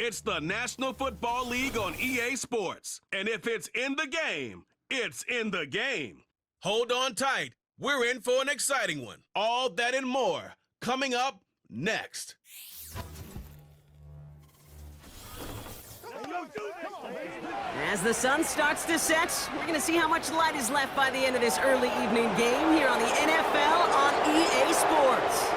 It's the National Football League on EA Sports. And if it's in the game, it's in the game. Hold on tight. We're in for an exciting one. All that and more coming up next. As the sun starts to set, we're going to see how much light is left by the end of this early evening game here on the NFL on EA Sports.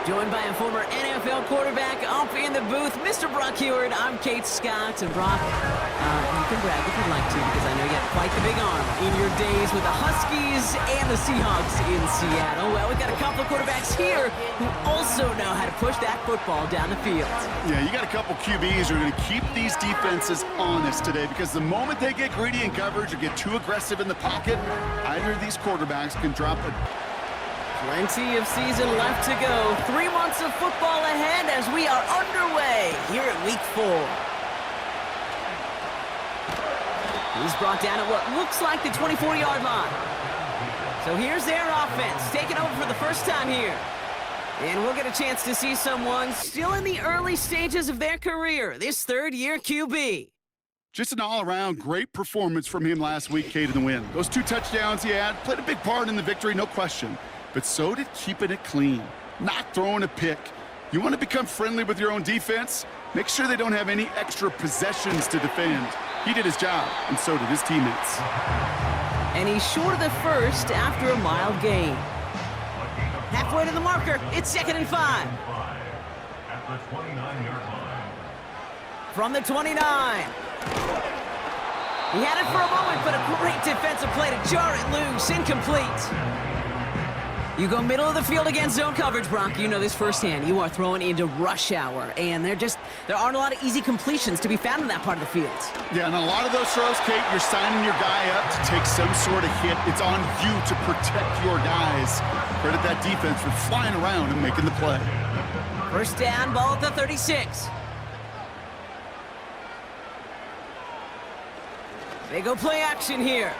Joined by a former NFL quarterback up in the booth, Mr. Brock Heward. I'm Kate Scott, and Brock, you can brag if you'd like to, because I know you have quite the big arm in your days with the Huskies and the Seahawks in Seattle. Well, we've got a couple of quarterbacks here who also know how to push that football down the field. Yeah, you got a couple QBs who are going to keep these defenses honest today, because the moment they get greedy in coverage or get too aggressive in the pocket, either of these quarterbacks can drop a... Plenty of season left to go. 3 months of football ahead as we are underway here at Week 4. He's brought down at what looks like the 24-yard line. So here's their offense, taking over for the first time here. And we'll get a chance to see someone still in the early stages of their career, this third-year QB. Just an all-around great performance from him last week, Kate, in the win. Those 2 touchdowns he had played a big part in the victory, no question. But so did keeping it clean, not throwing a pick. You want to become friendly with your own defense? Make sure they don't have any extra possessions to defend. He did his job, and so did his teammates. And he's short of the first after a mild gain. Halfway to the marker, it's 2nd and 5. At the 29-yard line. From the 29. He had it for a moment, but a great defensive play to jar it loose, incomplete. You go middle of the field against zone coverage, Brock. You know this firsthand. You are throwing into rush hour, and there aren't a lot of easy completions to be found in that part of the field. Yeah, and a lot of those throws, Kate, you're signing your guy up to take some sort of hit. It's on you to protect your guys. Credit that defense for flying around and making the play. First down, ball at the 36. They go play action here.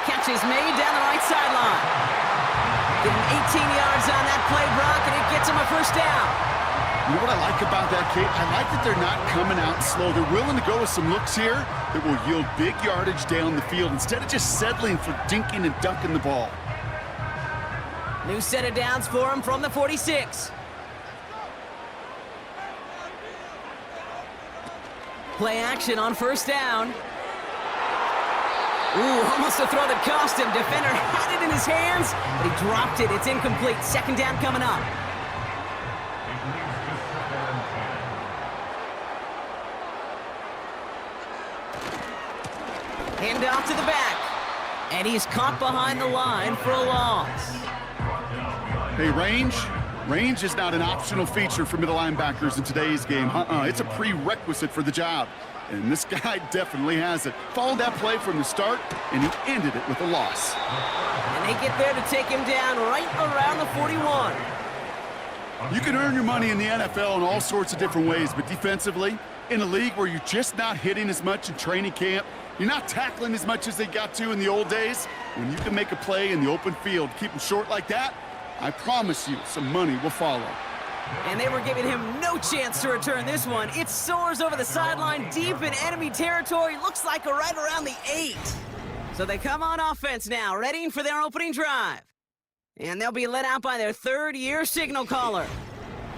Catch is made down the right sideline. Get him 18 yards on that play, Brock, and it gets him a first down. You know what I like about that, Kate? I like that they're not coming out slow. They're willing to go with some looks here that will yield big yardage down the field instead of just settling for dinking and dunking the ball. New set of downs for him from the 46. Play action on first down. Ooh, almost a throw that cost him. Defender had it in his hands, but he dropped it. It's incomplete. Second down coming up. Hand off to the back. And he's caught behind the line for a loss. Hey, range is not an optional feature for middle linebackers in today's game. It's a prerequisite for the job. And this guy definitely has it. Followed that play from the start, and he ended it with a loss. And they get there to take him down right around the 41. You can earn your money in the NFL in all sorts of different ways, but defensively, in a league where you're just not hitting as much in training camp, you're not tackling as much as they got to in the old days, when you can make a play in the open field, keep them short like that, I promise you some money will follow. And they were giving him no chance to return this one. It soars over the sideline deep in enemy territory. Looks like right around the 8. So they come on offense now, readying for their opening drive. And they'll be led out by their third-year signal caller.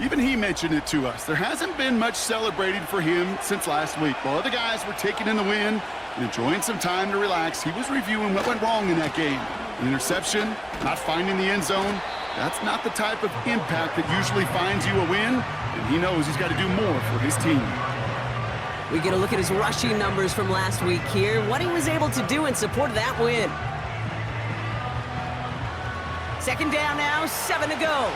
Even he mentioned it to us. There hasn't been much celebrating for him since last week. While other guys were taking in the win and enjoying some time to relax, he was reviewing what went wrong in that game. An interception, not finding the end zone. That's not the type of impact that usually finds you a win, and he knows he's got to do more for his team. We get a look at his rushing numbers from last week here, what he was able to do in support of that win. Second down now, 7 to go.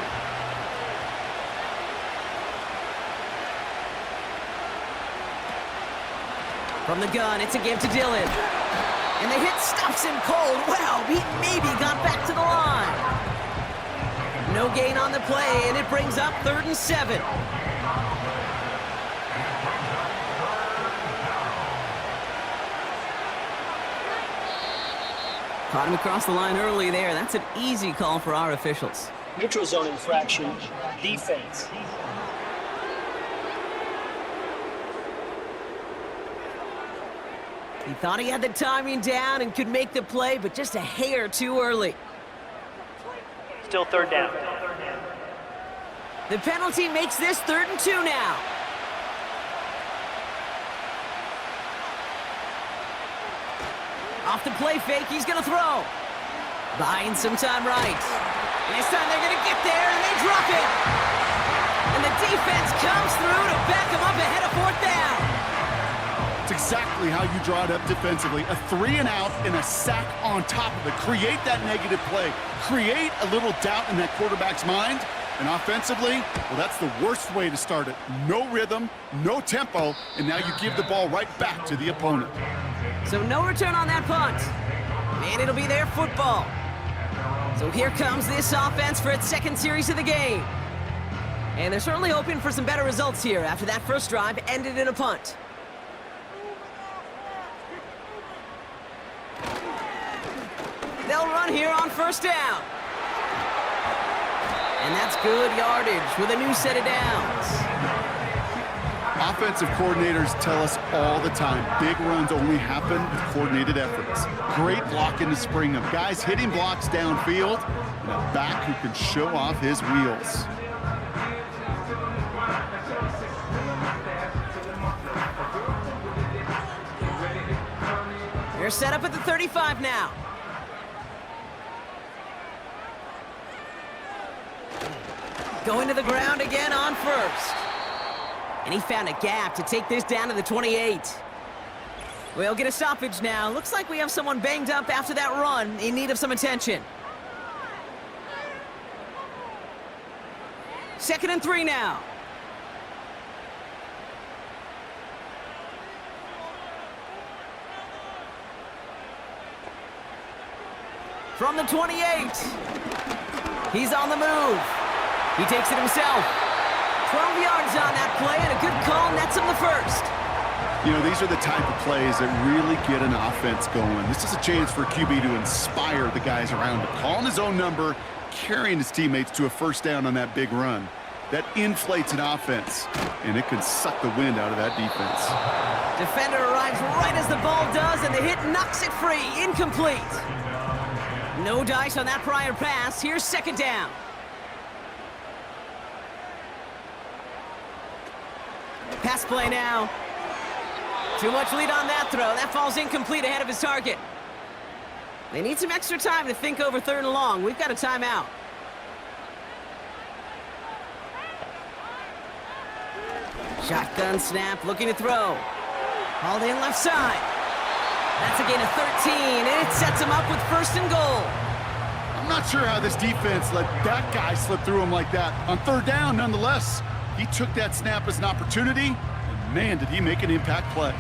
From the gun, it's a give to Dillon. And the hit stops him cold. Wow, he maybe got back to the line. No gain on the play, and it brings up 3rd and 7. Caught him across the line early there. That's an easy call for our officials. Neutral zone infraction, defense. He thought he had the timing down and could make the play, but just a hair too early. Still third down. The penalty makes this 3rd and 2 now. Off the play fake, he's going to throw. Buying some time right. This time they're going to get there, and they drop it. And the defense comes through to back them up ahead of 4th down. It's exactly how you draw it up defensively. A 3 and out and a sack on top of it. Create that negative play. Create a little doubt in that quarterback's mind. And offensively, well, that's the worst way to start it. No rhythm, no tempo, and now you give the ball right back to the opponent. So no return on that punt. And it'll be their football. So here comes this offense for its 2nd series of the game. And they're certainly hoping for some better results here after that first drive ended in a punt. They'll run here on 1st down. And that's good yardage with a new set of downs. Offensive coordinators tell us all the time, big runs only happen with coordinated efforts. Great blocking to spring them. Guys hitting blocks downfield, and a back who can show off his wheels. They're set up at the 35 now. Going to the ground again on 1st. And he found a gap to take this down to the 28. We'll get a stoppage now. Looks like we have someone banged up after that run in need of some attention. 2nd and 3 now. From the 28. He's on the move. He takes it himself. 12 yards on that play, and a good call nets him the 1st. You know, these are the type of plays that really get an offense going. This is a chance for QB to inspire the guys around him. Calling his own number, carrying his teammates to a 1st down on that big run. That inflates an offense, and it can suck the wind out of that defense. Defender arrives right as the ball does, and the hit knocks it free. Incomplete. No dice on that prior pass. Here's 2nd down. Pass play now. Too much lead on that throw. That falls incomplete ahead of his target. They need some extra time to think over 3rd and long. We've got a timeout. Shotgun snap, looking to throw. Hauled in left side. That's a gain of 13, and it sets him up with 1st and goal. I'm not sure how this defense let that guy slip through him like that. On 3rd down, nonetheless. He took that snap as an opportunity, and man, did he make an impact play.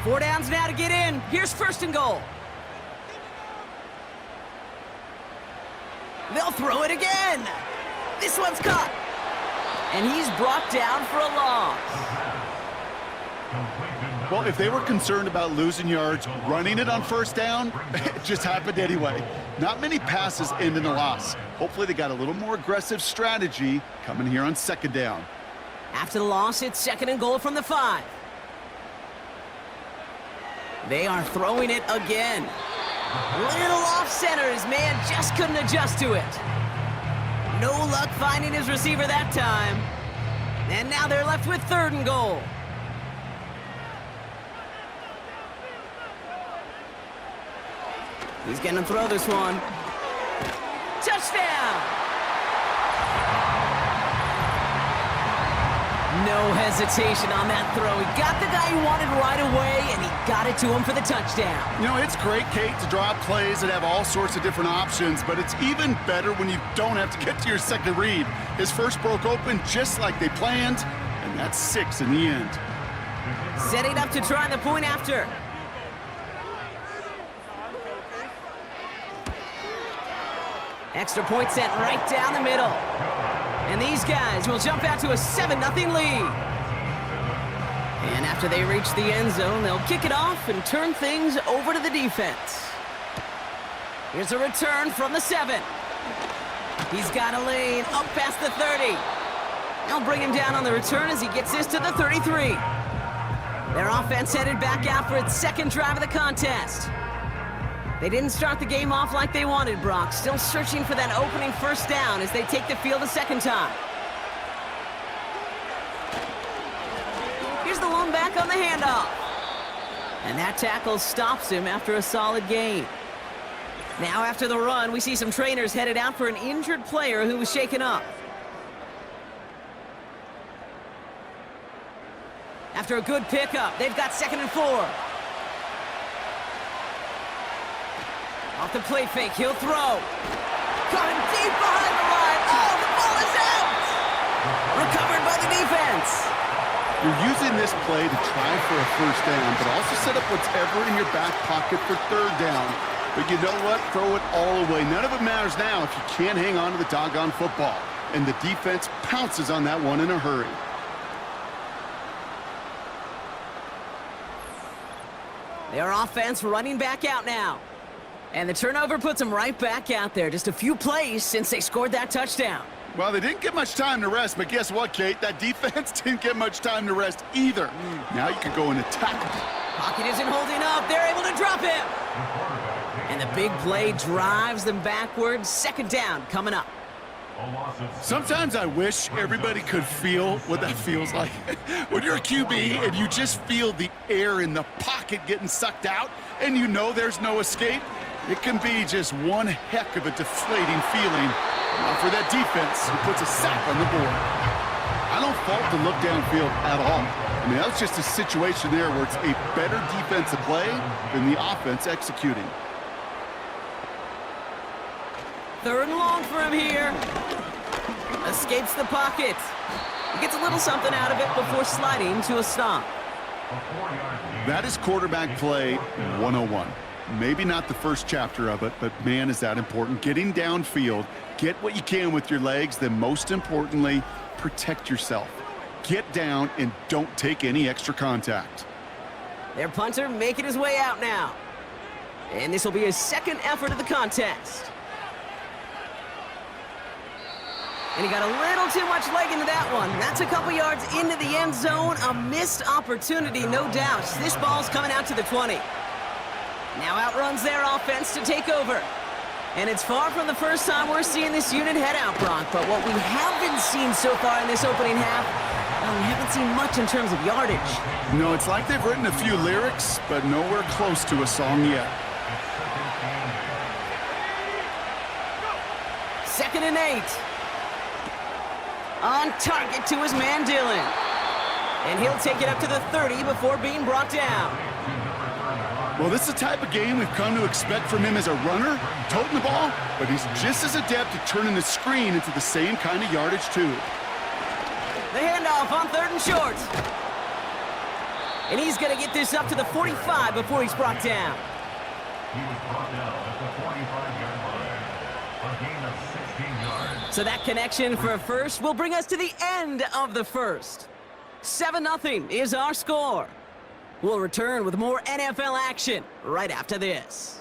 Four downs now to get in. Here's 1st and goal. They'll throw it again. This one's caught. And he's brought down for a loss. Well, if they were concerned about losing yards, running it on 1st down, it just happened anyway. Not many passes end in a loss. Hopefully they got a little more aggressive strategy coming here on 2nd down. After the loss, it's 2nd and goal from the 5. They are throwing it again. Little off center. His man just couldn't adjust to it. No luck finding his receiver that time. And now they're left with 3rd and goal. He's going to throw this one. Touchdown! No hesitation on that throw. He got the guy he wanted right away, and he got it to him for the touchdown. You know, it's great, Kate, to draw up plays that have all sorts of different options, but it's even better when you don't have to get to your second read. His first broke open just like they planned, and that's 6 in the end. Setting up to try the point after. Extra point sent right down the middle. And these guys will jump out to a 7-0 lead. And after they reach the end zone, they'll kick it off and turn things over to the defense. Here's a return from the 7. He's got a lane up past the 30. They'll bring him down on the return as he gets this to the 33. Their offense headed back out for its second drive of the contest. They didn't start the game off like they wanted, Brock. Still searching for that opening first down as they take the field a second time. Here's the lone back on the handoff. And that tackle stops him after a solid gain. Now after the run, we see some trainers headed out for an injured player who was shaken up. After a good pickup, they've got 2nd and 4. Off the play fake, he'll throw. Coming deep behind the line. Oh, the ball is out! Recovered by the defense. You're using this play to try for a first down, but also set up whatever in your back pocket for 3rd down. But you know what? Throw it all away. None of it matters now if you can't hang on to the doggone football. And the defense pounces on that one in a hurry. Their offense running back out now. And the turnover puts them right back out there. Just a few plays since they scored that touchdown. Well, they didn't get much time to rest, but guess what, Kate? That defense didn't get much time to rest either. Now you can go and attack them. Pocket isn't holding up. They're able to drop him. And the big play drives them backwards. 2nd down coming up. Sometimes I wish everybody could feel what that feels like. When you're a QB and you just feel the air in the pocket getting sucked out and you know there's no escape, it can be just one heck of a deflating feeling. For that defense who puts a sack on the board. I don't fault the look downfield at all. I mean, that was just a situation there where it's a better defensive play than the offense executing. 3rd and long for him here. Escapes the pocket. He gets a little something out of it before sliding to a stop. That is quarterback play 101. Maybe not the first chapter of it, but man, is that important. Getting downfield, get what you can with your legs, then most importantly, protect yourself. Get down and don't take any extra contact. Their punter making his way out now. And this will be his 2nd effort of the contest. And he got a little too much leg into that one. That's a couple yards into the end zone. A missed opportunity, no doubt. This ball's coming out to the 20. Now outruns their offense to take over. And it's far from the first time we're seeing this unit head out, Brock. But what we haven't seen so far in this opening half, well, we haven't seen much in terms of yardage. No, it's like they've written a few lyrics, but nowhere close to a song yet. 2nd and 8. On target to his man, Dillon. And he'll take it up to the 30 before being brought down. Well, this is the type of game we've come to expect from him as a runner, toting the ball, but he's just as adept at turning the screen into the same kind of yardage, too. The handoff on 3rd and short. And he's going to get this up to the 45 before he's brought down. He was brought down at the 45-yard line. A gain of 16 yards. So that connection for a first will bring us to the end of the first. 7-0 is our score. We'll return with more NFL action right after this.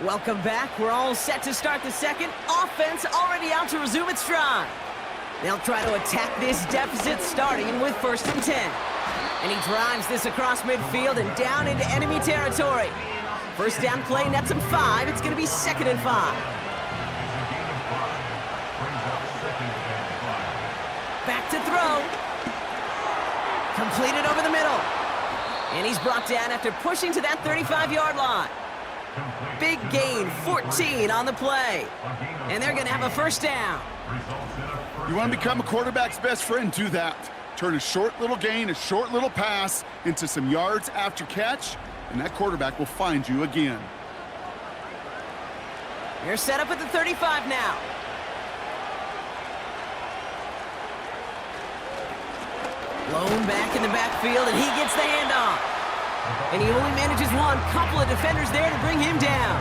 Welcome back. We're all set to start the second. Offense already out to resume its stride. They'll try to attack this deficit starting with 1st and 10. And he drives this across midfield and down into enemy territory. First down play nets him 5. It's going to be 2nd and 5. Back to throw. Completed over the middle. And he's brought down after pushing to that 35-yard line. Big gain, 14 on the play. And they're going to have a first down. You want to become a quarterback's best friend, do that. Turn a short little gain, a short little pass into some yards after catch, and that quarterback will find you again. You're set up at the 35 now. Blown back in the backfield, and he gets the handoff. And he only manages one. Couple of defenders there to bring him down.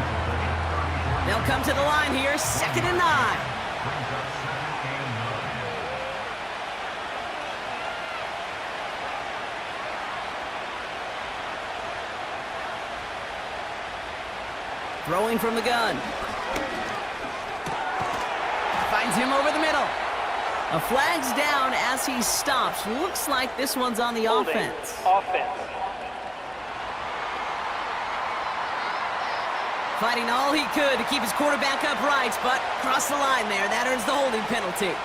They'll come to the line here, 2nd and 9. Throwing from the gun. Finds him over the middle. A flag's down as he stops. Looks like this one's on the Holding. offense. Offense. Fighting all he could to keep his quarterback upright, but crossed the line there. That earns the holding penalty.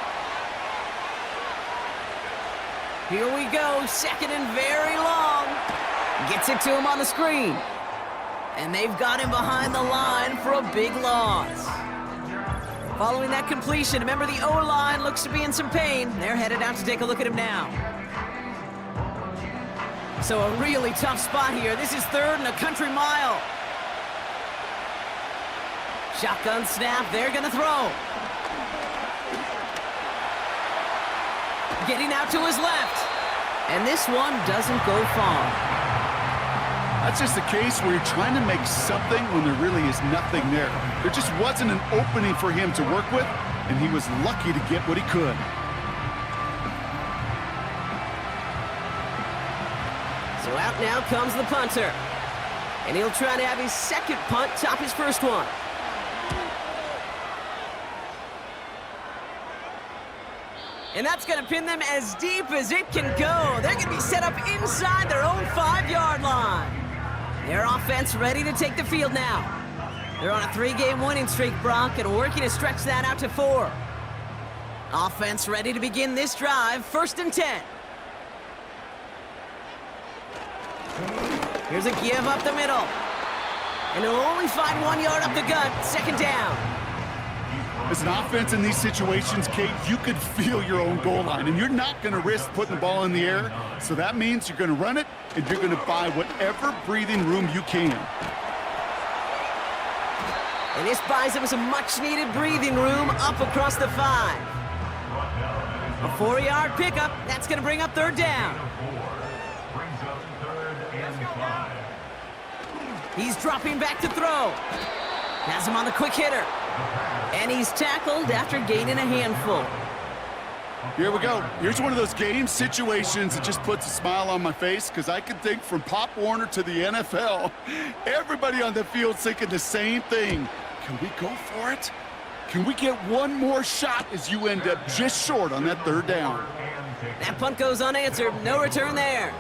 Here we go, second and very long. Gets it to him on the screen. And they've got him behind the line for a big loss. Following that completion, remember the O-line looks to be in some pain. They're headed out to take a look at him now. So a really tough spot here. This is third and a country mile. Shotgun snap, they're gonna throw. Getting out to his left. And this one doesn't go far. That's just a case where you're trying to make something when there really is nothing there. There just wasn't an opening for him to work with, and he was lucky to get what he could. So out now comes the punter. And he'll try to have his second punt top his first one. And that's going to pin them as deep as it can go. They're going to be set up inside their own 5-yard line. Their offense ready to take the field now. They're on a 3-game winning streak, Brock, and working to stretch that out to 4. Offense ready to begin this drive, 1st and 10. Here's a give up the middle. And he'll only find 1 yard up the gut, 2nd down. As an offense in these situations, Kate, you could feel your own goal line, and you're not going to risk putting the ball in the air. So that means you're going to run it, and you're going to buy whatever breathing room you can. And this buys them some much-needed breathing room up across the 5. A 4-yard pickup. That's going to bring up 3rd down. Brings up 3rd and 5. He's dropping back to throw. Has him on the quick hitter. And he's tackled after gaining a handful. Here we go. Here's one of those game situations that just puts a smile on my face, because I can think from Pop Warner to the NFL, everybody on the field thinking the same thing. Can we go for it? Can we get one more shot as you end up just short on that 3rd down? That punt goes unanswered. No return there.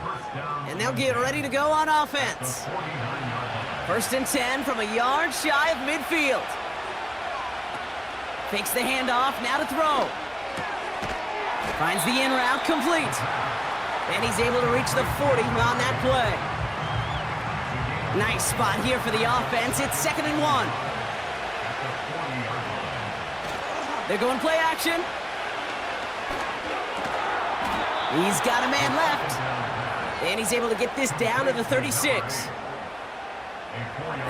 And they'll get ready to go on offense. 1st and 10 from a yard shy of midfield. Fakes the handoff, now to throw. Finds the in route, complete. And he's able to reach the 40 on that play. Nice spot here for the offense. It's 2nd and 1. They're going play action. He's got a man left. And he's able to get this down to the 36.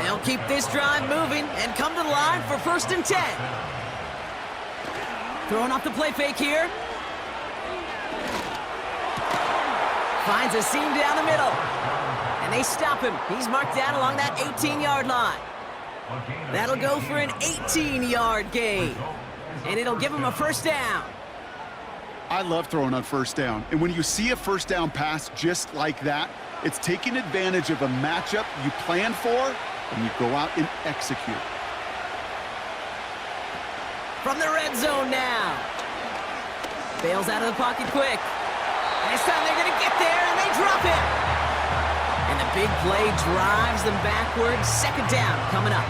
They'll keep this drive moving and come to the line for 1st and 10. Throwing off the play fake here. Finds a seam down the middle. And they stop him. He's marked down along that 18-yard line. That'll go for an 18-yard gain. And it'll give him a 1st down. I love throwing on 1st down. And when you see a 1st down pass just like that, it's taking advantage of a matchup you plan for, and you go out and execute. From the red zone now. Bails out of the pocket quick. And this time they're going to get there, and they drop him. And the big play drives them backwards. 2nd down coming up.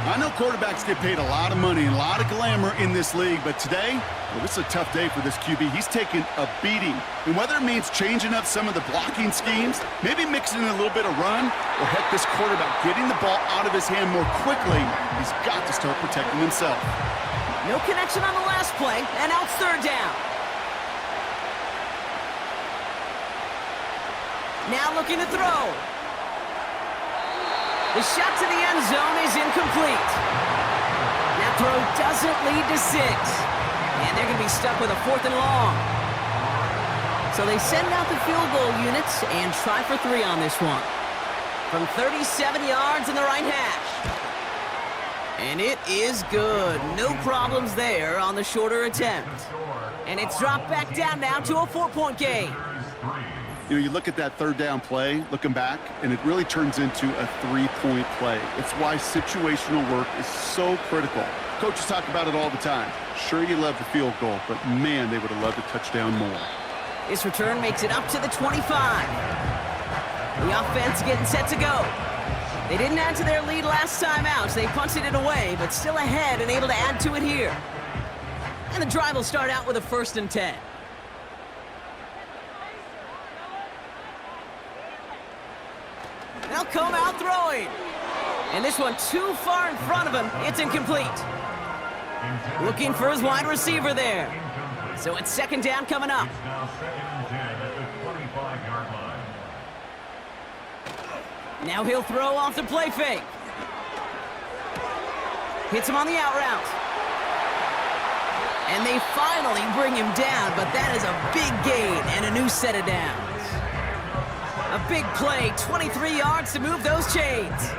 I know quarterbacks get paid a lot of money and a lot of glamour in this league, but today, well, this is a tough day for this QB. He's taking a beating. And whether it means changing up some of the blocking schemes, maybe mixing in a little bit of run, or heck, this quarterback getting the ball out of his hand more quickly, he's got to start protecting himself. No connection on the last play, and now it's 3rd down. Now looking to throw. The shot to the end zone is incomplete. That throw doesn't lead to 6. And they're going to be stuck with a 4th and long. So they send out the field goal units and try for 3 on this one. From 37 yards in the right hash. And it is good. No problems there on the shorter attempt. And it's dropped back down now to a 4-point game. You know, you look at that third down play, looking back, and it really turns into a three-point play. It's why situational work is so critical. Coaches talk about it all the time. Sure, you love the field goal, but man, they would have loved a touchdown more. This return makes it up to the 25. The offense getting set to go. They didn't add to their lead last time out, so they punted it away, but still ahead and able to add to it here. And the drive will start out with a 1st and 10. They'll come out throwing. And this one too far in front of him. It's incomplete. Looking for his wide receiver there. So it's 2nd down coming up. It's now 2nd and 10 at the 25-yard line. Now he'll throw off the play fake. Hits him on the out route. And they finally bring him down, but that is a big gain and a new set of downs. A big play, 23 yards to move those chains.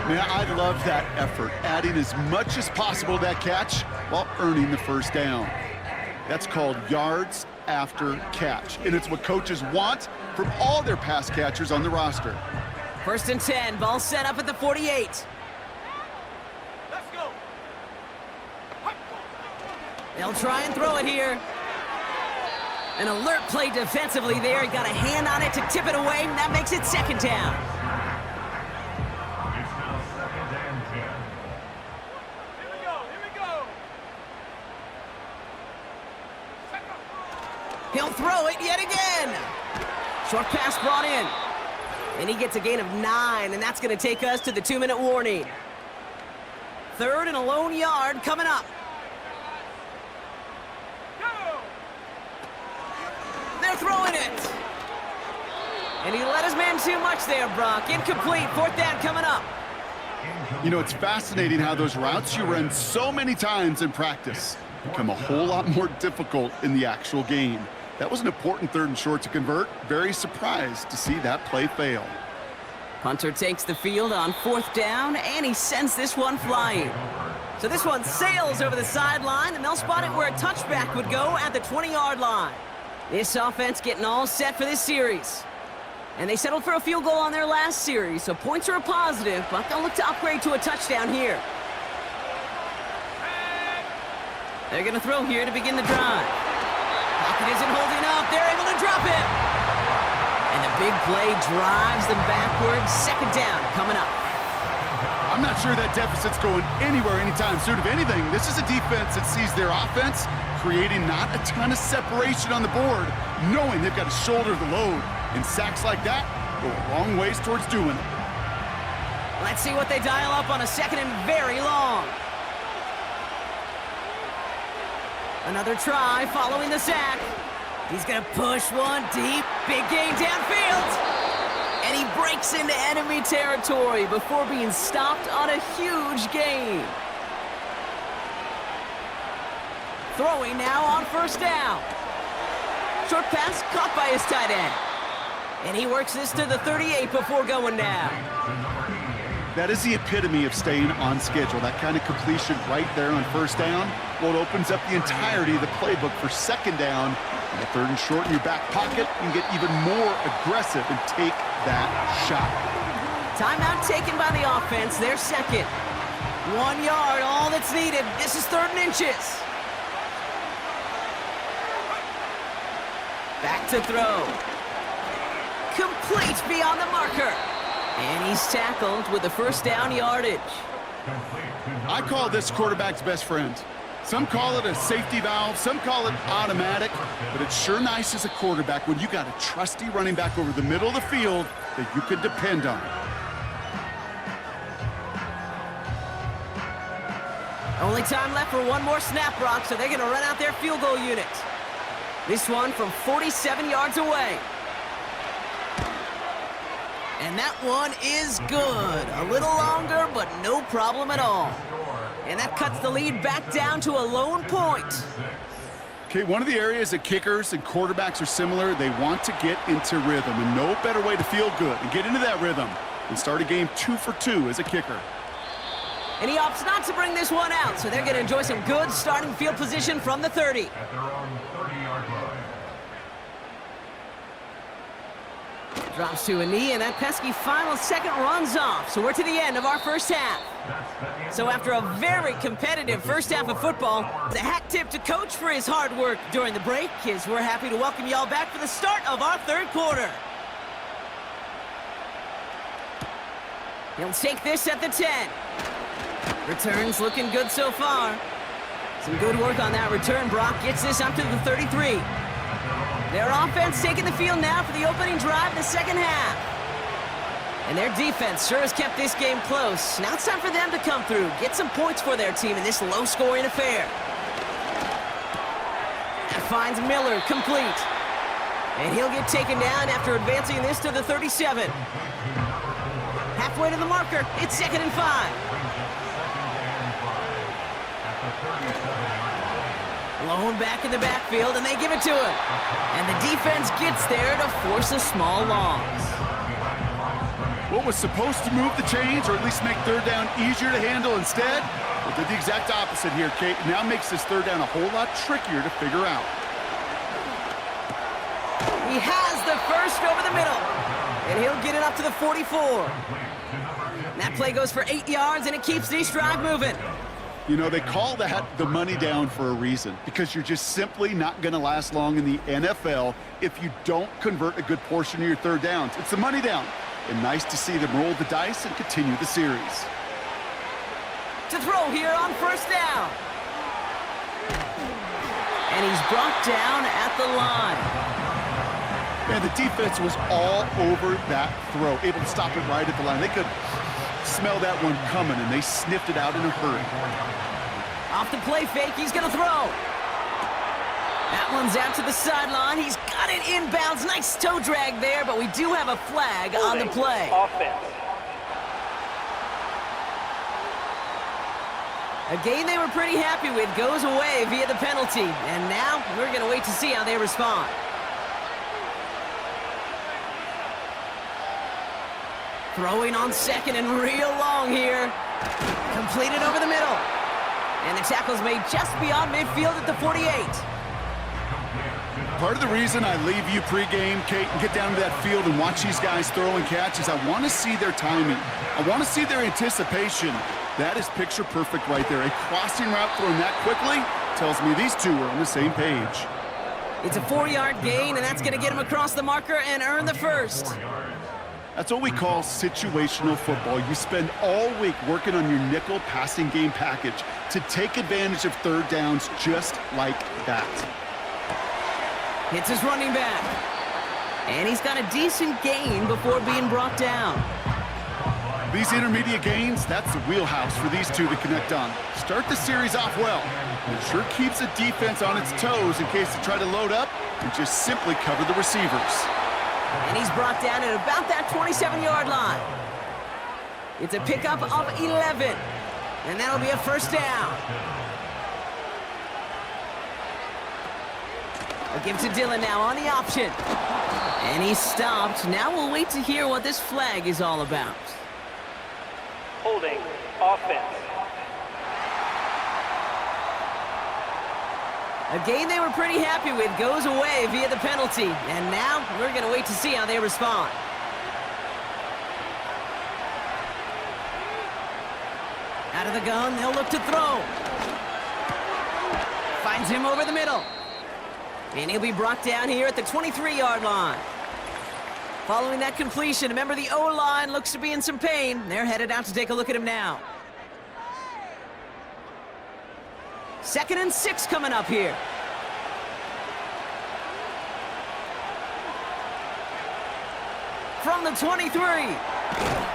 Man, I love that effort, adding as much as possible to that catch while earning the 1st down. That's called yards after catch, and it's what coaches want from all their pass catchers on the roster. 1st and 10, ball set up at the 48. Let's go. They'll try and throw it here. An alert play defensively there. He got a hand on it to tip it away, and that makes it 2nd down. It's now 2nd and 10. Here we go. He'll throw it yet again. Short pass brought in. And he gets a gain of 9, and that's going to take us to the 2-minute warning. 3rd and a lone yard coming up. They're throwing it. And he let his man too much there, Brock. Incomplete. 4th down coming up. You know, it's fascinating how those routes you run so many times in practice become a whole lot more difficult in the actual game. That was an important 3rd and short to convert. Very surprised to see that play fail. Punter takes the field on 4th down, and he sends this one flying. So this one sails over the sideline, and they'll spot it where a touchback would go at the 20-yard line. This offense getting all set for this series. And they settled for a field goal on their last series, so points are a positive, but they'll look to upgrade to a touchdown here. They're going to throw here to begin the drive. Pocket isn't holding up. They're able to drop it. And the big play drives them backwards. 2nd down coming up. I'm not sure that deficit's going anywhere anytime soon. If anything, this is a defense that sees their offense creating not a ton of separation on the board, knowing they've got to shoulder the load. And sacks like that go a long ways towards doing it. Let's see what they dial up on a 2nd and very long. Another try following the sack. He's going to push one deep. Big gain downfield. And he breaks into enemy territory before being stopped on a huge gain. Throwing now on 1st down. Short pass caught by his tight end. And he works this to the 38 before going down. That is the epitome of staying on schedule. That kind of completion right there on 1st down. Well, it opens up the entirety of the playbook for 2nd down. And the 3rd and short in your back pocket, you can get even more aggressive and take that shot. Timeout taken by the offense. They're 2nd. 1 yard, all that's needed. This is 3rd and inches. Back to throw. Complete beyond the marker. And he's tackled with the 1st down yardage. I call this quarterback's best friend. Some call it a safety valve, some call it automatic, but it's sure nice as a quarterback when you got a trusty running back over the middle of the field that you can depend on. Only time left for one more snap, Brock, so they're going to run out their field goal unit. This one from 47 yards away. And that one is good. A little longer, but no problem at all. And that cuts the lead back down to a lone point. Okay, one of the areas that kickers and quarterbacks are similar, they want to get into rhythm, and no better way to feel good and get into that rhythm than start a game 2 for 2 as a kicker. And he opts not to bring this one out, so they're going to enjoy some good starting field position from the 30. At their own 30-yard line. Drops to a knee, and that pesky final second runs off. So we're to the end of our first half. So after a very competitive first half of football, the hat tip to Coach for his hard work during the break is we're happy to welcome y'all back for the start of our third quarter. He'll take this at the 10. Returns looking good so far. Some good work on that return. Brock gets this up to the 33. Their offense taking the field now for the opening drive of the second half. And their defense sure has kept this game close. Now it's time for them to come through, get some points for their team in this low-scoring affair. That finds Miller complete. And he'll get taken down after advancing this to the 37. Halfway to the marker, it's 2nd and 5. Blown back in the backfield, and they give it to him. And the defense gets there to force a small loss. What was supposed to move the chains, or at least make third down easier to handle instead, well, did the exact opposite here, Kate. Now makes this third down a whole lot trickier to figure out. He has the first over the middle, and he'll get it up to the 44. And that play goes for 8 yards, and it keeps this drive moving. You know, they call that the money down for a reason, because you're just simply not going to last long in the NFL if you don't convert a good portion of your third downs. It's the money down. And nice to see them roll the dice and continue the series. To throw here on first down. And he's brought down at the line. Man, the defense was all over that throw, able to stop it right at the line. They could smell that one coming, and they sniffed it out in a hurry. Off the play fake, he's going to throw. That one's out to the sideline. He's got it inbounds. Nice toe drag there, but we do have a flag on the play. Offense. A game they were pretty happy with goes away via the penalty. And now we're going to wait to see how they respond. Throwing on second and real long here. Completed over the middle. And the tackle's made just beyond midfield at the 48. Part of the reason I leave you pregame, Kate, and get down to that field and watch these guys throw and catch is I want to see their timing. I want to see their anticipation. That is picture perfect right there. A crossing route thrown that quickly tells me these two are on the same page. It's a 4-yard gain, and that's going to get him across the marker and earn the first. That's what we call situational football. You spend all week working on your nickel passing game package to take advantage of third downs just like that. Hits his running back. And he's got a decent gain before being brought down. These intermediate gains, that's the wheelhouse for these two to connect on. Start the series off well. It sure keeps the defense on its toes in case they try to load up and just simply cover the receivers. And he's brought down at about that 27-yard line. It's a pickup of 11. And that'll be a first down. I'll give to Dillon now on the option. And he's stopped. Now we'll wait to hear what this flag is all about. Holding. Offense. A game they were pretty happy with goes away via the penalty. And now we're going to wait to see how they respond. Out of the gun, they'll look to throw. Finds him over the middle. And he'll be brought down here at the 23-yard line. Following that completion, remember the O-line looks to be in some pain. They're headed out to take a look at him now. 2nd and 6 coming up here. From the 23.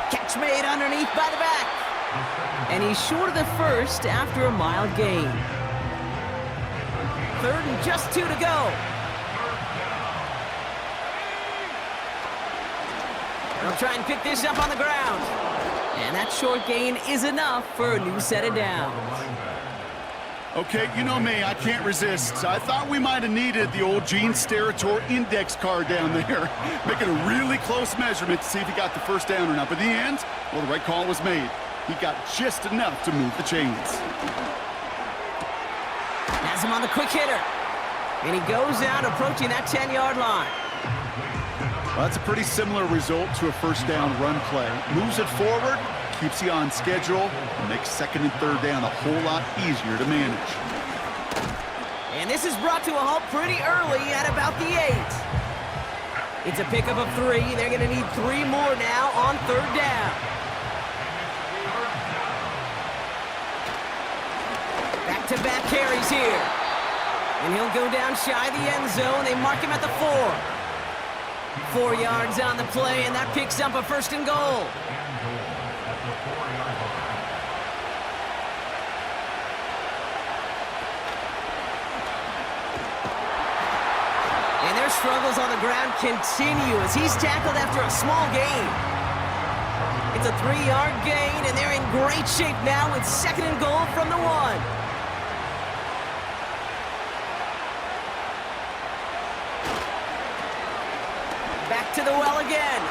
Catch made underneath by the back. And he's short of the first after a mild gain. 3rd and just 2 to go. They'll try and pick this up on the ground. And that short gain is enough for a new set of downs. Okay, you know me, I can't resist. I thought we might have needed the old Gene Steratore index card down there, making a really close measurement to see if he got the first down or not. But in the end, well, the right call was made. He got just enough to move the chains. Has him on the quick hitter. And he goes out approaching that 10-yard line. Well, that's a pretty similar result to a first down run play. Moves it forward, keeps you on schedule, and makes second and third down a whole lot easier to manage. And this is brought to a halt pretty early at about the 8. It's a pickup of 3. They're going to need 3 more now on third down. Back-to-back carries here. And he'll go down shy of the end zone. They mark him at the 4. 4 yards on the play, and that picks up a first and goal. And their struggles on the ground continue as he's tackled after a small gain. It's a 3-yard gain, and they're in great shape now with second and goal from the 1. Back to the well again.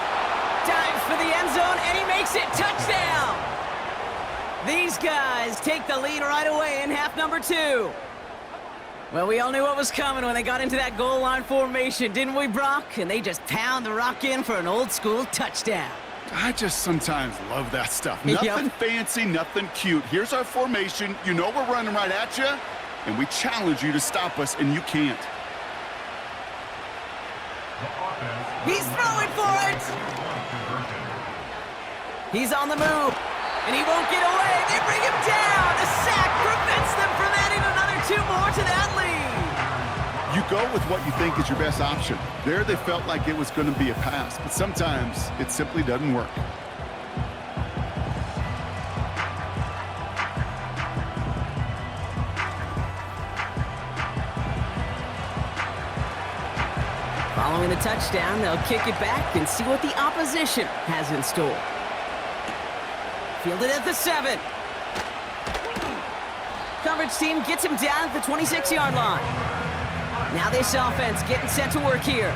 Dives for the end zone, and he makes it. Touchdown! These guys take the lead right away in half number 2. Well, we all knew what was coming when they got into that goal line formation, didn't we, Brock? And they just pound the rock in for an old-school touchdown. I just sometimes love that stuff. Nothing fancy, nothing cute. Here's our formation. You know we're running right at you, and we challenge you to stop us, and you can't. He's throwing for it! He's on the move, and he won't get away. They bring him down. A sack prevents them from adding another 2 more to that lead. You go with what you think is your best option. There they felt like it was going to be a pass, but sometimes it simply doesn't work. Following the touchdown, they'll kick it back and see what the opposition has in store. Fielded at the 7. Coverage team gets him down at the 26-yard line. Now this offense getting set to work here.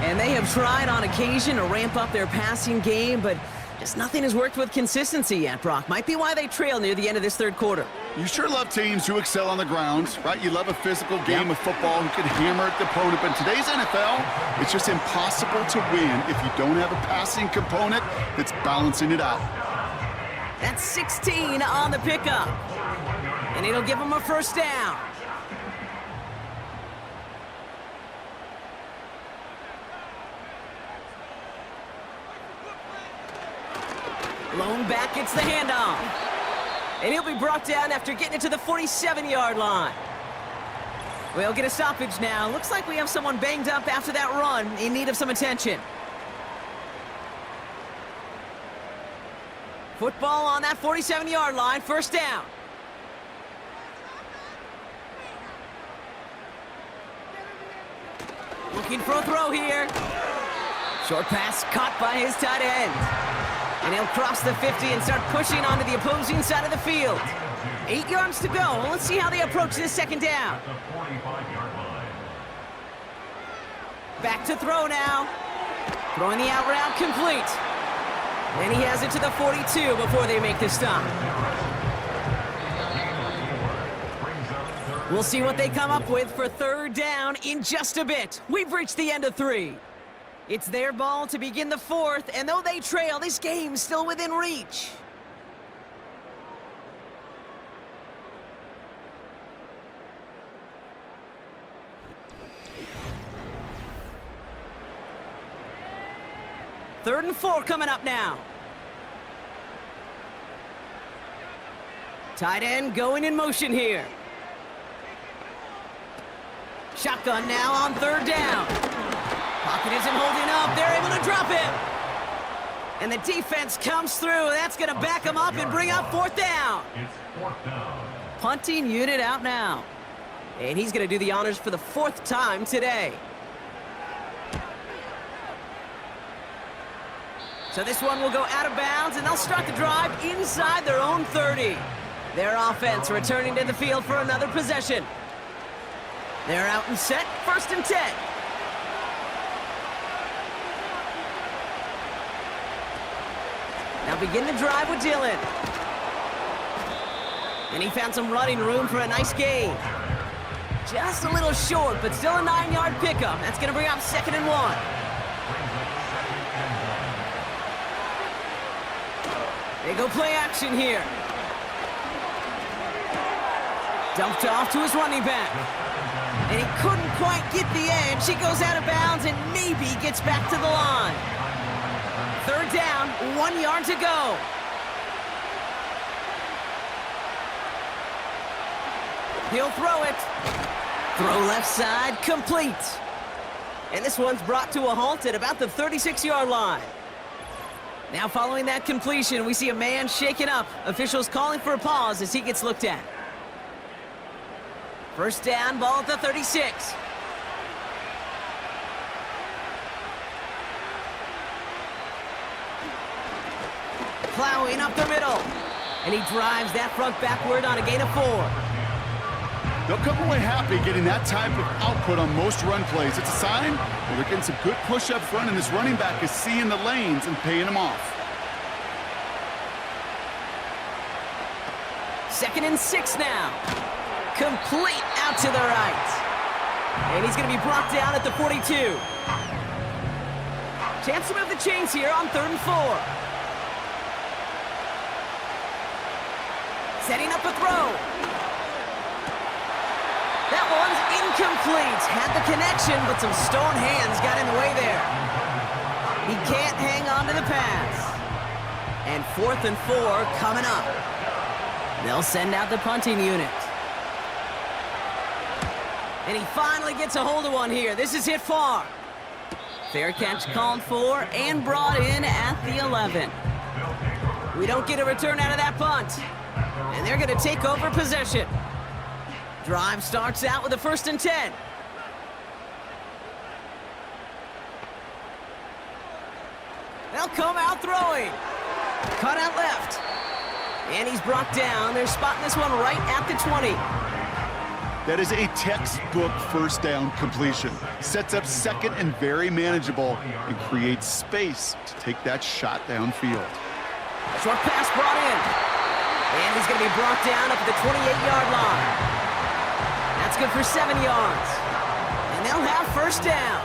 And they have tried on occasion to ramp up their passing game, but just nothing has worked with consistency yet, Brock. Might be why they trail near the end of this third quarter. You sure love teams who excel on the ground, right? You love a physical game of football who can hammer at the opponent. But in today's NFL, it's just impossible to win if you don't have a passing component that's balancing it out. That's 16 on the pickup. And it'll give them a first down. Lone back gets the handoff. And he'll be brought down after getting it to the 47-yard line. We'll get a stoppage now. Looks like we have someone banged up after that run in need of some attention. Football on that 47-yard line, first down. Looking for a throw here. Short pass caught by his tight end. And he'll cross the 50 and start pushing onto the opposing side of the field. 8 yards to go. Well, let's see how they approach this second down. Back to throw now. Throwing the out route complete. And he has it to the 42 before they make the stop. We'll see what they come up with for third down in just a bit. We've reached the end of 3. It's their ball to begin the 4th, and though they trail, this game's still within reach. Third and 4 coming up now. Tight end going in motion here. Shotgun now on third down. Pocket isn't holding up. They're able to drop it. And the defense comes through. That's going to back them up and bring up fourth down. It's fourth down. Punting unit out now. And he's going to do the honors for the 4th time today. So this one will go out of bounds, and they'll start the drive inside their own 30. Their offense returning to the field for another possession. They're out and set, 1st and 10. Now begin the drive with Dillon. And he found some running room for a nice gain. Just a little short, but still a 9-yard pickup. That's going to bring up 2nd and 1. They go play action here. Dumped off to his running back. And he couldn't quite get the edge. He goes out of bounds and maybe gets back to the line. Third down, 1 yard to go. He'll throw it. Throw left side, complete. And this one's brought to a halt at about the 36-yard line. Now following that completion, we see a man shaken up. Officials calling for a pause as he gets looked at. First down, ball at the 36. Plowing up the middle. And he drives that front backward on a gain of 4. They'll come away happy getting that type of output on most run plays. It's a sign well, they're getting some good push up front, and this running back is seeing the lanes and paying them off. 2nd and 6 now. Complete out to the right. And he's going to be brought down at the 42. Chance to move the chains here on 3rd and 4. Setting up a throw. That one's incomplete. Had the connection, but some stone hands got in the way there. He can't hang on to the pass. And 4th and 4 coming up. They'll send out the punting unit. And he finally gets a hold of one here. This is hit far. Fair catch called for and brought in at the 11. We don't get a return out of that punt. And they're going to take over possession. Drive starts out with a 1st and 10. They'll come out throwing. Cut out left. And he's brought down. They're spotting this one right at the 20. That is a textbook first down completion. Sets up 2nd and very manageable and creates space to take that shot downfield. Short pass brought in. And he's going to be brought down up at the 28-yard line. That's good for 7 yards. And they'll have first down.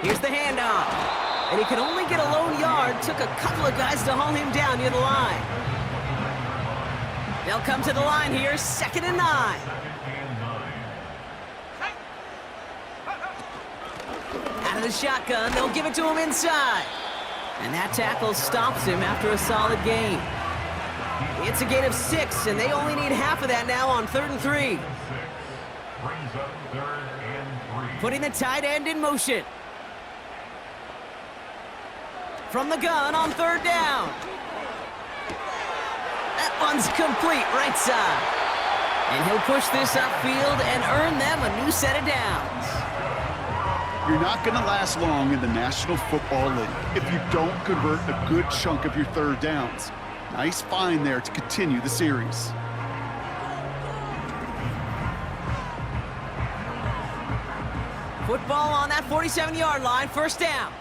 Here's the handoff. And he could only get a lone yard. Took a couple of guys to haul him down near the line. They'll come to the line here, 2nd and 9. Out of the shotgun, they'll give it to him inside. And that tackle stops him after a solid gain. It's a gain of 6, and they only need half of that now on 3rd and 3. Putting the tight end in motion. From the gun on 3rd down. That one's complete right side. And he'll push this upfield and earn them a new set of downs. You're not going to last long in the National Football League if you don't convert a good chunk of your 3rd downs. Nice find there to continue the series. Football on that 47-yard line, 1st down.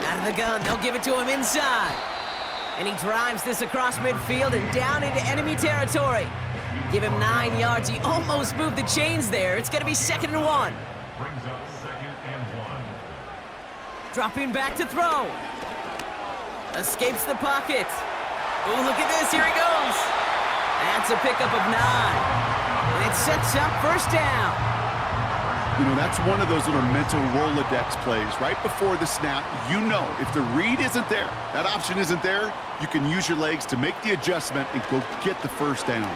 Out of the gun, they'll give it to him inside. And he drives this across midfield and down into enemy territory. Give him 9 yards. He almost moved the chains there. It's going to be 2nd and 1. Dropping back to throw. Escapes the pocket. Oh, look at this. Here he goes. That's a pickup of 9. And it sets up first down. You know, that's one of those little mental Rolodex plays. Right before the snap, you know if the read isn't there, that option isn't there, you can use your legs to make the adjustment and go get the first down.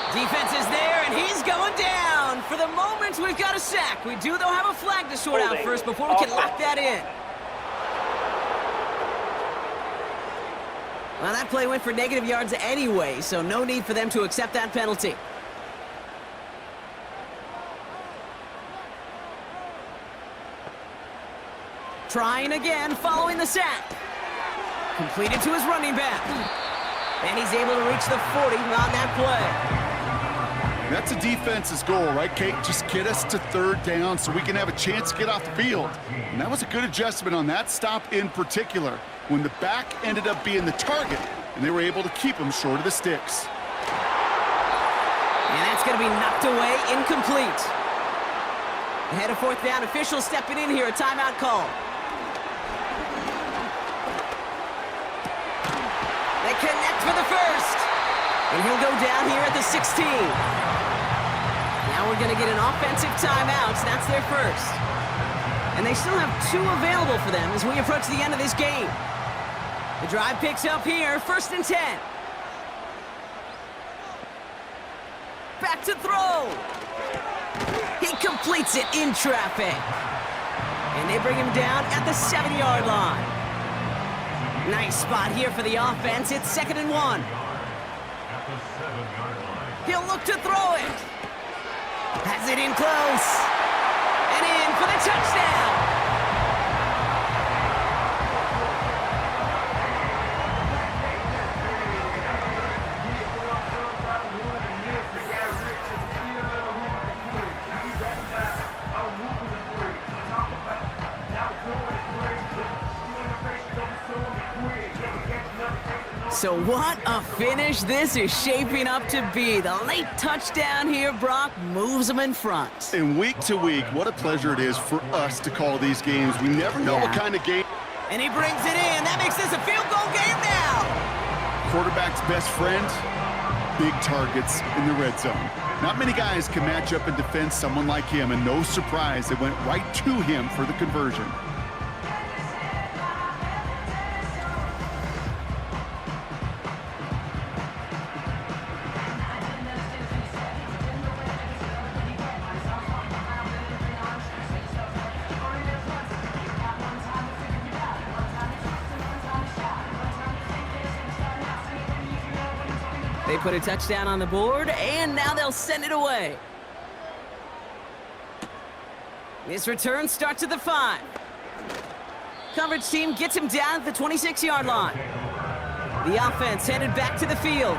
Defense is there, and he's going down. For the moment, we've got a sack. We do, though, have a flag to sort out first before we can lock that in. Well, that play went for negative yards anyway, so no need for them to accept that penalty. Trying again, following the sack. Completed to his running back. And he's able to reach the 40 on that play. That's a defense's goal, right, Kate? Just get us to third down so we can have a chance to get off the field. And that was a good adjustment on that stop in particular, when the back ended up being the target, and they were able to keep him short of the sticks. And that's going to be knocked away, incomplete. Ahead of fourth down, officials stepping in here, a timeout call. They connect for the first. And he'll go down here at the 16. Now we're going to get an offensive timeout. That's their first. And they still have 2 available for them as we approach the end of this game. The drive picks up here, 1st and 10. Back to throw. He completes it in traffic. And they bring him down at the 7-yard line. Nice spot here for the offense. It's 2nd and 1. He'll look to throw it. Has it in close. And in for the touchdown. So what a finish this is shaping up to be. The late touchdown here, Brock, moves them in front. And week to week, what a pleasure it is for us to call these games. We never know what kind of game. And he brings it in. That makes this a field goal game now. Quarterback's best friend, big targets in the red zone. Not many guys can match up and defend someone like him, and no surprise, they went right to him for the conversion. They put a touchdown on the board, and now they'll send it away. This return starts at the 5. Coverage team gets him down at the 26-yard line. The offense headed back to the field.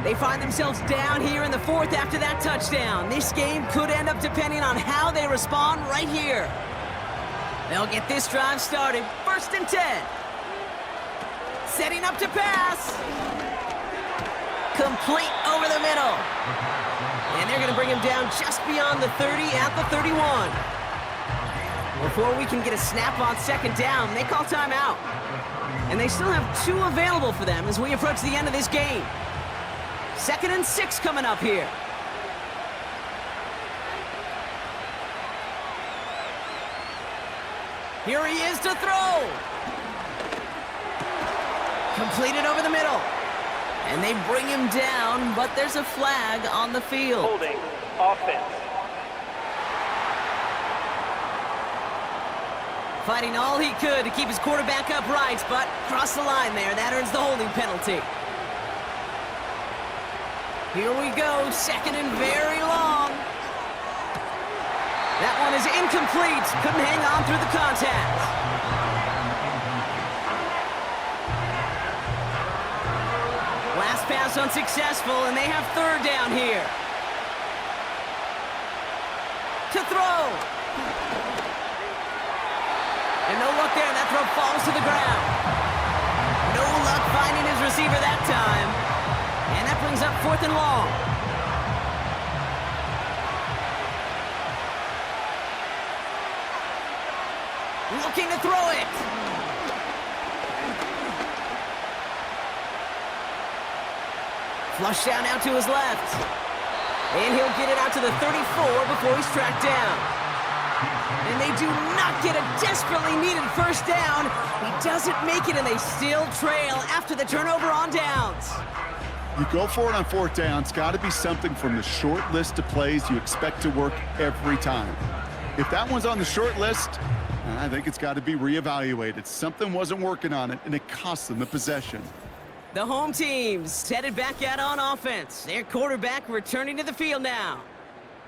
They find themselves down here in the 4th after that touchdown. This game could end up depending on how they respond right here. They'll get this drive started. 1st and 10. Setting up to pass. Complete over the middle. And they're going to bring him down just beyond the 30 at the 31. Before we can get a snap on 2nd down, they call timeout. And they still have 2 available for them as we approach the end of this game. 2nd and 6 coming up here. Here he is to throw. Completed over the middle. And they bring him down, but there's a flag on the field. Holding, offense. Fighting all he could to keep his quarterback upright, but crossed the line there. That earns the holding penalty. Here we go, 2nd and very long. That one is incomplete. Couldn't hang on through the contact. Last pass unsuccessful, and they have 3rd down here. To throw. And no luck there. That throw falls to the ground. No luck finding his receiver that time. And that brings up 4th and long. Looking to throw it. Flush down out to his left. And he'll get it out to the 34 before he's tracked down. And they do not get a desperately needed 1st down. He doesn't make it, and they still trail after the turnover on downs. You go for it on 4th down. It's got to be something from the short list of plays you expect to work every time. If that one's on the short list, I think it's got to be reevaluated. Something wasn't working on it, and it cost them the possession. The home team's headed back out on offense. Their quarterback returning to the field now.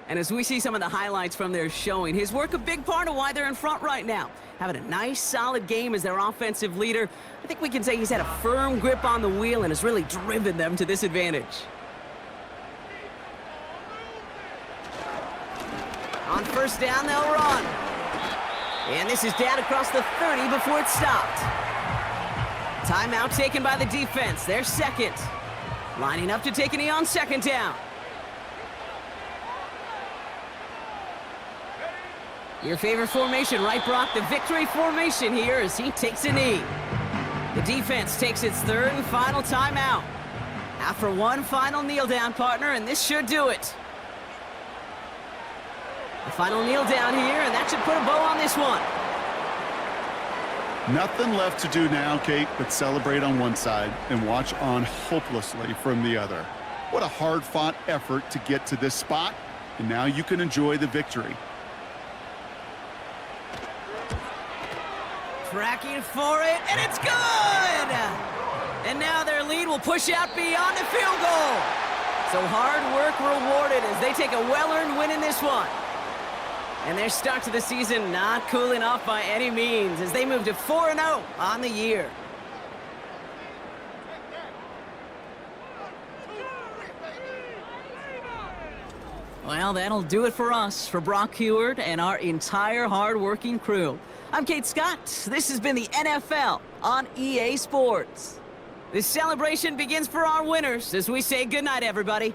And as we see some of the highlights from their showing, his work a big part of why they're in front right now. Having a nice, solid game as their offensive leader. I think we can say he's had a firm grip on the wheel and has really driven them to this advantage. first down, they'll run. And this is down across the 30 before it's stopped. Timeout taken by the defense. They're second. Lining up to take a knee on second down. Your favorite formation, right, Brock? The victory formation here as he takes a knee. The defense takes its third and final timeout. After one final kneel down, partner, and this should do it. The final kneel down here, and that should put a bow on this one. Nothing left to do now, Kate, but celebrate on one side and watch on hopelessly from the other. What a hard-fought effort to get to this spot, and now you can enjoy the victory. Tracking for it, and it's good! And now their lead will push out beyond the field goal. So hard work rewarded as they take a well-earned win in this one. And their start to the season not cooling off by any means as they move to 4-0 on the year. Well, that'll do it for us, for Brock Heward and our entire hard-working crew. I'm Kate Scott. This has been the NFL on EA Sports. This celebration begins for our winners as we say goodnight, everybody.